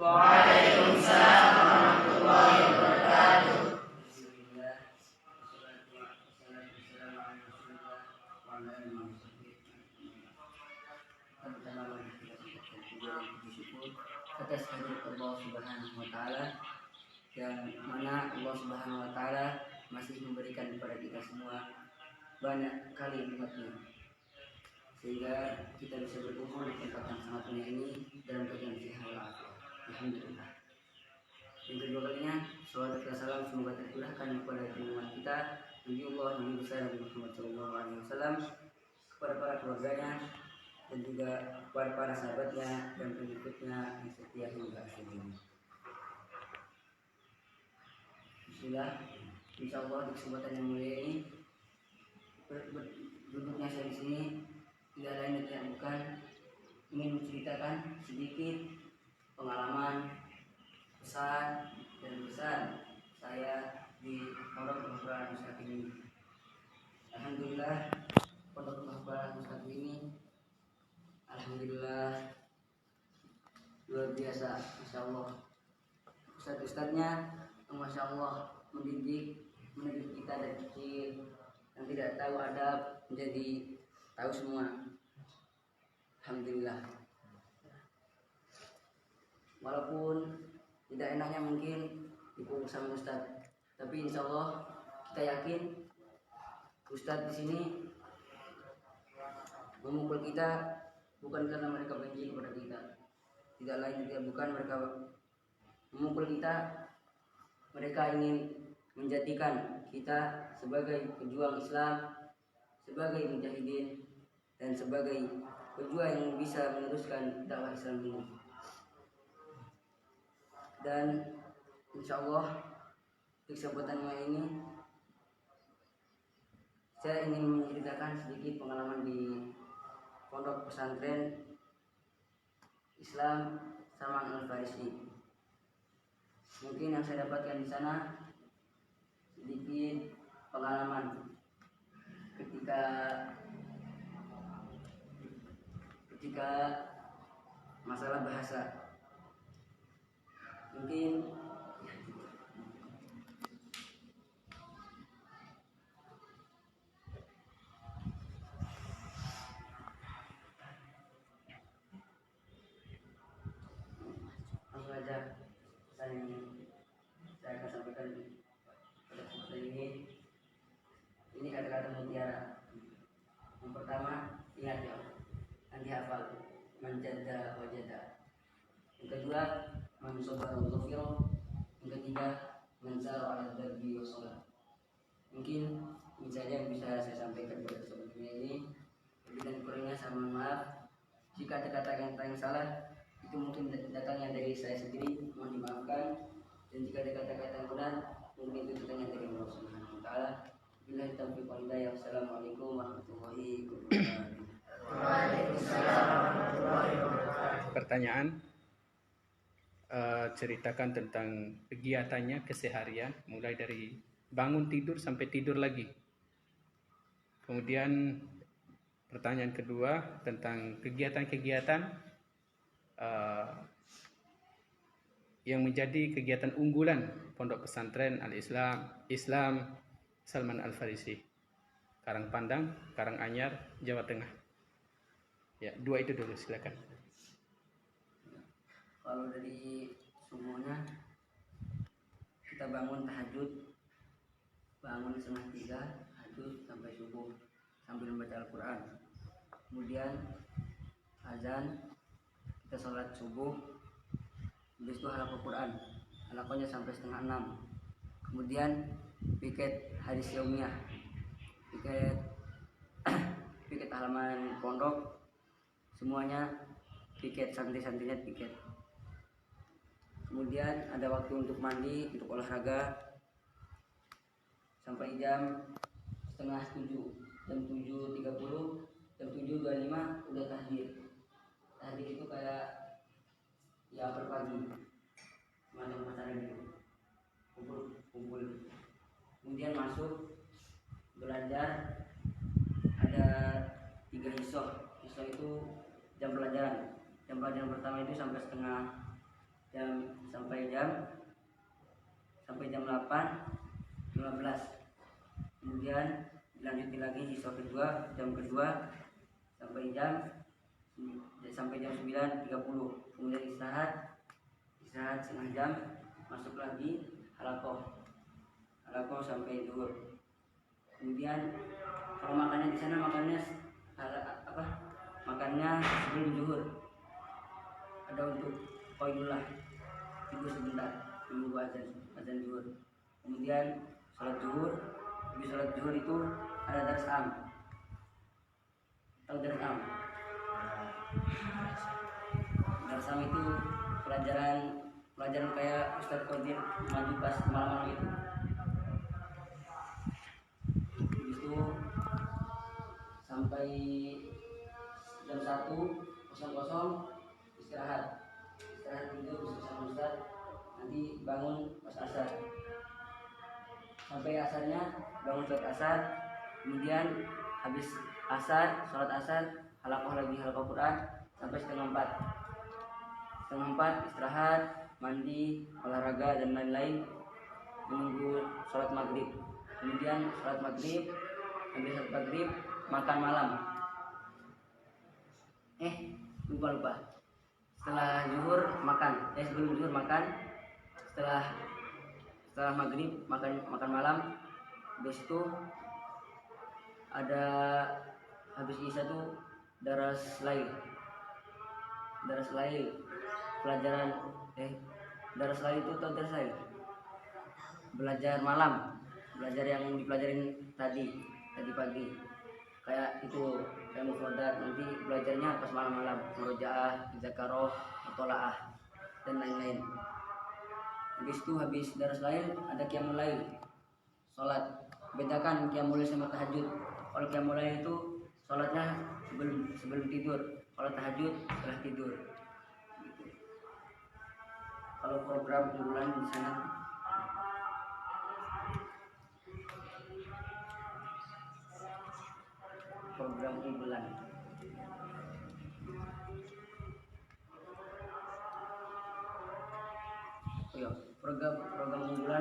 Waalaikumsalam warahmatullahi wabarakatuh. Alhamdulillah, wassalatu wassalamu ala Rasulillah wa ala alihi wa sahbihi. Pertama kita bersyukur atas kehadirat Allah Subhanahu wa taala, yang mana Allah Subhanahu wa taala masih memberikan kepada kita semua banyak kali nikmatnya, sehingga kita bisa berkumpul di tempat yang sangat mulia ini dalam keadaan sehat walafiat. Alhamdulillah. Yang kedua kalinya, salawat dan salam semoga tercurahkan kepada junjungan kita Nabi Allah Nabi besar Nabi Muhammad SAW, kepada para keluarganya dan juga kepada para sahabatnya dan pengikutnya yang setia hingga akhir ini. Bismillah. Insyaallah di kesempatan yang mulia ini duduknya saya di sini tidak lain dan tidak bukan ingin menceritakan sedikit pengalaman, pesan dan pesan saya di Pondok Mahfuzah Mustaqim ini. Alhamdulillah, Pondok Mahfuzah Mustaqim ini alhamdulillah luar biasa, masya Allah. Ustadz-ustadznya masya Allah mendidik kita dari kecil, yang tidak tahu adab menjadi tahu semua. Alhamdulillah. Walaupun tidak enaknya mungkin dipukul sama Ustadz, tapi insya Allah kita yakin Ustadz di sini memukul kita bukan karena mereka benci kepada kita, tidak lain tidak bukan mereka memukul kita, mereka ingin menjadikan kita sebagai pejuang Islam, sebagai mujahidin, dan sebagai pejuang yang bisa meneruskan dakwah Islam ini. Dan insya Allah di kesempatan ini saya ingin menceritakan sedikit pengalaman di pondok pesantren Islam Salman Al-Farisi. Mungkin yang saya dapatkan di sana sedikit pengalaman ketika masalah bahasa. Mungkin langsung aja saya akan sampaikan pada kesempatan ini. Ini kata-kata mutiara. Yang pertama, ingat ya, nanti hafal, manjada wajada. Yang kedua, mansubah al-ghafir. Yang ketiga, mansar ala darbi wa sholat. Mungkin ini saja yang bisa saya sampaikan pada kesempatan ini. Lebih dan kurangnya saya mohon maaf. Jika ada kata-kata yang salah, itu mungkin datangnya dari saya sendiri, mohon dimaafkan. Dan jika ada kata-kata yang benar, mungkin itu datangnya dari Allah Subhanahu wa taala. Billahi taufiq wal hidayah. Wassalamualaikum warahmatullahi wabarakatuh. Waalaikumsalam warahmatullahi wabarakatuh. Pertanyaan, ceritakan tentang kegiatannya keseharian, mulai dari bangun tidur sampai tidur lagi. Kemudian pertanyaan kedua tentang kegiatan-kegiatan yang menjadi kegiatan unggulan Pondok Pesantren Islam Salman Al-Farisi, Karangpandang, Karanganyar, Jawa Tengah. Ya, dua itu dulu, silakan. Kalau dari subuhnya kita bangun tahajud, bangun 2:30 tahajud sampai subuh sambil membaca Al-Quran. Kemudian azan, kita sholat subuh, habis itu halaqah Quran, halaqahnya sampai 5:30. Kemudian piket hadis yaumiyah, piket halaman pondok, semuanya piket, santri-santrinya piket. Kemudian ada waktu untuk mandi, untuk olahraga sampai jam 6:30, jam 7.30, jam 7.25 udah tahdir. Tahdir itu kayak ya berpagi, semacam acara gitu, kumpul. Kemudian masuk belajar, ada 3 hissah. Hissah itu jam pelajaran. Jam pelajaran pertama itu sampai setengah sampai jam 8.15. Kemudian dilanjutin lagi di sore kedua, jam kedua sampai jam 9.30. Kemudian istirahat setengah jam, masuk lagi halakoh sampai zuhur. Kemudian kalau makannya di sana makannya sebelum zuhur. Ada untuk qailullah, tidur sebentar menunggu azan zuhur. Kemudian sholat zuhur. Di sholat zuhur itu ada dars am. Tahu dars am? Dars am itu pelajaran kayak Ustaz Qadir maju pas malam-malam itu. Habis itu sampai jam 1.00 istirahat tidur bersama Ustaz. Nanti bangun pas asar. Sampai asarnya bangun sholat asar. Kemudian habis asar, sholat asar, halakoh Quran sampai setengah 4 istirahat, mandi, olahraga dan lain-lain, menunggu sholat maghrib. Kemudian sholat maghrib, habis sholat maghrib makan malam. Lupa. Setelah zuhur makan, sebelum zuhur makan, setelah maghrib makan malam. Habis itu ada habis isya tuh daras lail pelajaran daras lail itu atau daras lail, belajar malam, belajar yang dipelajarin tadi pagi, kayak itu kayak mufradat. Nanti belajarnya pas malam-malam, murojaah, zakaroh, mutolaah dan lain-lain. Habis daras lail ada qiyamul lail, sholat. Bedakan qiyamul lail sama tahajud. Kalau qiyamul lail itu sholatnya sebelum tidur, kalau tahajud setelah tidur. Kalau program unggulan di sana program unggulan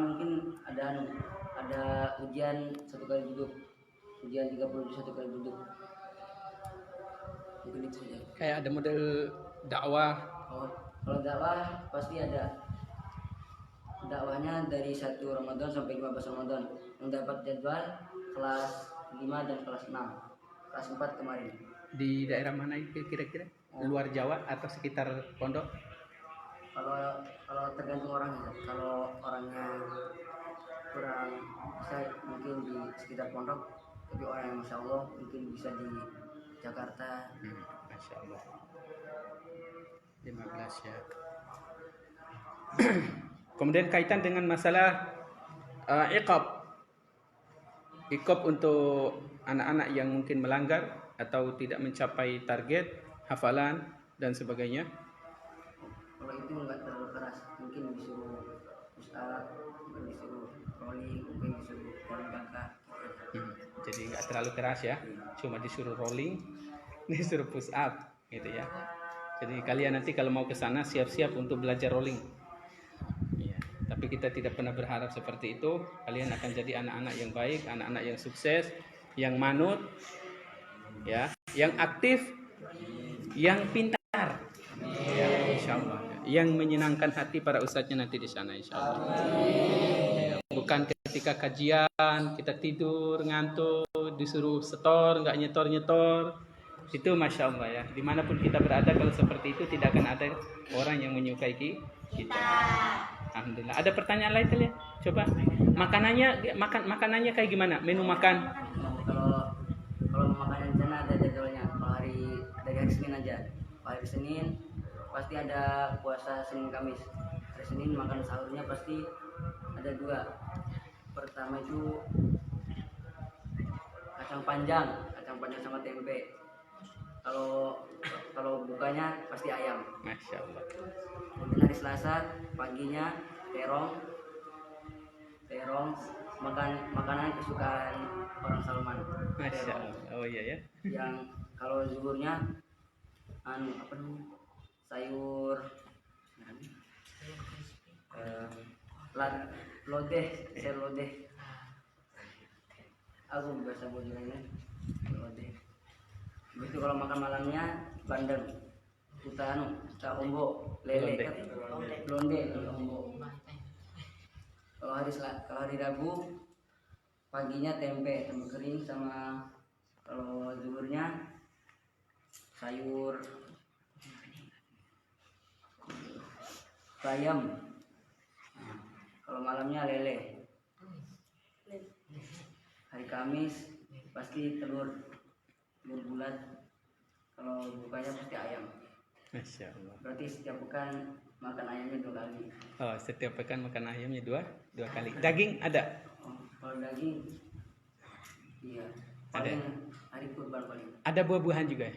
mungkin ada ujian 1 kali duduk, ujian 31 kali duduk. Mungkin itu saja. Kayak ada model dakwah. Kalau dakwah pasti ada. Dakwahnya dari 1 Ramadan sampai 15 Ramadan. Yang dapat jadwal kelas 5 dan kelas 6. Kelas 4 kemarin. Di daerah mana itu kira-kira? Luar Jawa atau sekitar pondok? Kalau tergantung orangnya. Kalau orangnya kurang bisa mungkin di sekitar pondok. Tapi orang yang Masya Allah mungkin bisa di Jakarta. Masya Allah. 15 ya. Kemudian kaitan dengan masalah iqab untuk anak-anak yang mungkin melanggar atau tidak mencapai target hafalan dan sebagainya. Kalau itu nggak terlalu keras, mungkin disuruh ustaz, disuruh rolling, mungkin disuruh rolling kakak. Jadi nggak terlalu keras ya, cuma disuruh rolling, disuruh push up gitu ya. Jadi kalian nanti kalau mau ke sana siap-siap untuk belajar rolling. Ya, tapi kita tidak pernah berharap seperti itu. Kalian akan jadi anak-anak yang baik, anak-anak yang sukses, yang manut, ya, yang aktif, yang pintar, ya, insya Allah, yang menyenangkan hati para ustadznya nanti di sana, insya Allah. Ya, bukan ketika kajian kita tidur ngantuk, disuruh setor, nggak nyetor. Itu Masya Allah ya. Dimanapun kita berada, kalau seperti itu tidak akan ada orang yang menyukai kita. Alhamdulillah. Ada pertanyaan lain kali ya? Coba. Makanannya kayak gimana? Menu makan? Kalau makanan di sana ada jadwalnya. Kalau dari hari Senin aja. Hari Senin pasti ada puasa Senin Kamis. Hari Senin makan sahurnya pasti ada 2. Pertama itu kacang panjang sama tempe. Kalau bukanya pasti ayam. Masya Allah. Kemudian hari Selasa paginya terong makanan kesukaan orang Salman. Masya Allah. Oh iya ya. Yang kalau zuhurnya sayur Lodeh, saya lodeh. Aku biasa buat ini lodeh. Begitu kalau makan malamnya bandeng, utanu, ombo, lele, blonde, ombo. Kalau hari Rabu paginya tempe kering sama kalau zuhurnya sayur bayam. Kalau malamnya lele. Hari Kamis pasti telur bulat. Kalau bukanya pasti ayam. Masya Allah. Berarti setiap pekan makan ayamnya 2 kali. Oh, setiap pekan makan ayamnya dua kali. Daging ada? Oh, kalau daging, iya. Paling hari kurban paling. Ada buah-buahan juga ya?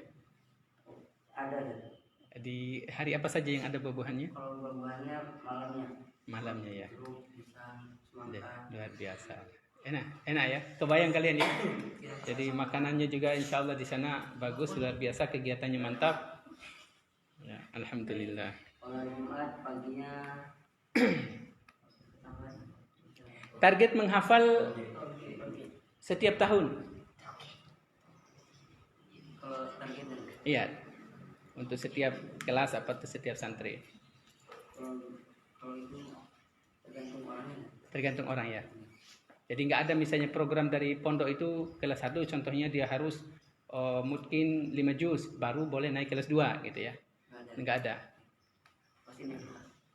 Ada. Di hari apa saja yang ada buah-buahannya? Kalau buah-buahannya malamnya. Malamnya ya. Jeruk, pisang, semangka. Luar biasa. Enak ya. Kebayang kalian ya. Jadi makanannya juga insya Allah di sana bagus, luar biasa, kegiatannya mantap. Ya, alhamdulillah. Kalau Jumat paginya Target menghafal setiap tahun. kalau targetnya. Iya. Untuk setiap kelas apa tuh setiap santri? Kalau itu tergantung orangnya. Tergantung orang ya. Jadi nggak ada misalnya program dari pondok itu kelas 1 contohnya dia harus mungkin 5 juz baru boleh naik kelas 2 gitu ya. Nggak ada.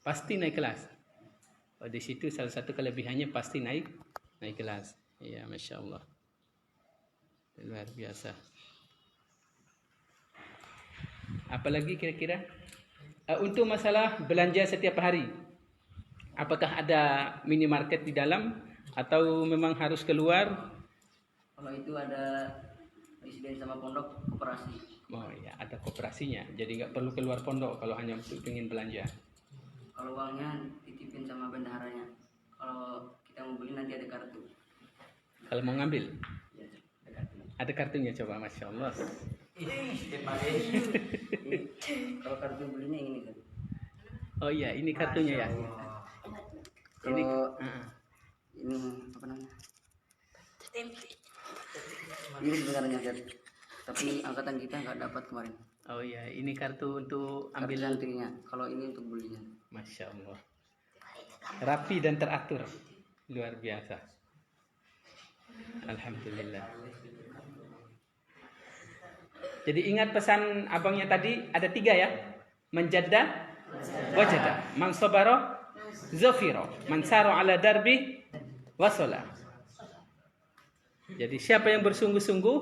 Pasti naik kelas. Oh, di situ salah satu kelebihannya pasti naik kelas. Iya, Masya Allah. Luar biasa. Apalagi kira-kira untuk masalah belanja setiap hari. Apakah ada minimarket di dalam atau memang harus keluar? Kalau itu ada residen sama pondok koperasi. Oh iya, ada koperasinya. Jadi nggak perlu keluar pondok kalau hanya untuk ingin belanja. Kalau uangnya titipin sama bendaharanya. Kalau kita mau beli nanti ada kartu. Kalau mau ngambil, Ya, ada kartu. ada kartunya coba, Masya Allah. Kalau kartu belinya ini kan. Oh iya, ini kartunya ya. Ini, Ini apa namanya? Ini sebenarnya kan. Tapi angkatan kita nggak dapat kemarin. oh iya, ini kartu untuk Kartu ambil. santrinya. Kalau ini untuk belinya. Masya Allah. Rapi dan teratur. Luar biasa. Alhamdulillah. Jadi ingat pesan abangnya tadi ada 3 ya. Menjadda, wajada, man sabara, zafiro, man saro ala darbi, wasola. Jadi siapa yang bersungguh-sungguh,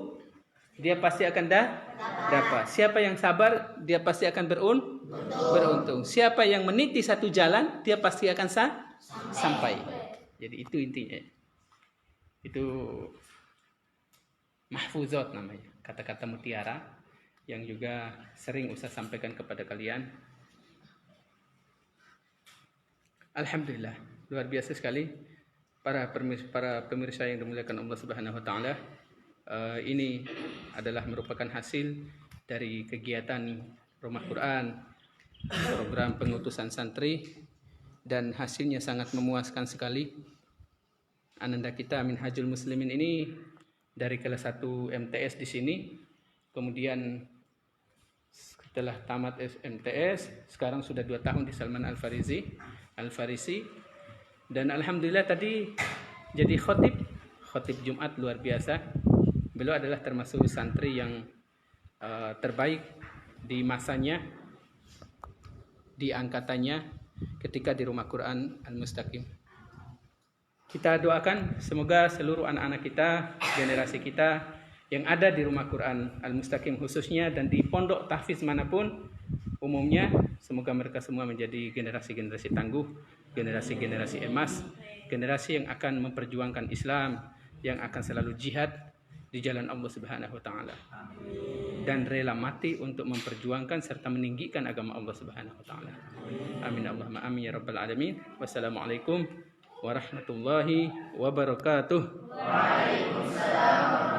dia pasti akan dapat. Siapa yang sabar, dia pasti akan beruntung. Siapa yang meniti satu jalan, dia pasti akan sampai. Jadi itu intinya. Itu mahfuzat namanya, kata-kata mutiara yang juga sering Ustaz sampaikan kepada kalian. Alhamdulillah, luar biasa sekali para pemirsa yang dimuliakan Allah Subhanahu wa taala. Ini adalah merupakan hasil dari kegiatan Rumah Quran, program pengutusan santri, dan hasilnya sangat memuaskan sekali. Ananda kita Minhajul Muslimin ini dari kelas 1 MTS di sini, kemudian setelah tamat MTS, sekarang sudah 2 tahun di Salman Al-Farisi, dan alhamdulillah tadi jadi khotib Jumat luar biasa. Beliau adalah termasuk santri yang terbaik di masanya, di angkatannya ketika di Rumah Quran Al-Mustaqim. Kita doakan semoga seluruh anak-anak kita, generasi kita yang ada di Rumah Quran Al-Mustaqim khususnya dan di pondok tahfiz manapun umumnya, semoga mereka semua menjadi generasi-generasi tangguh, generasi-generasi emas, generasi yang akan memperjuangkan Islam, yang akan selalu jihad di jalan Allah Subhanahu wa taala. Dan rela mati untuk memperjuangkan serta meninggikan agama Allah Subhanahu wa taala. Amin Allahumma amin ya rabbal alamin. Wassalamualaikum warahmatullahi wabarakatuh. Waalaikumsalam.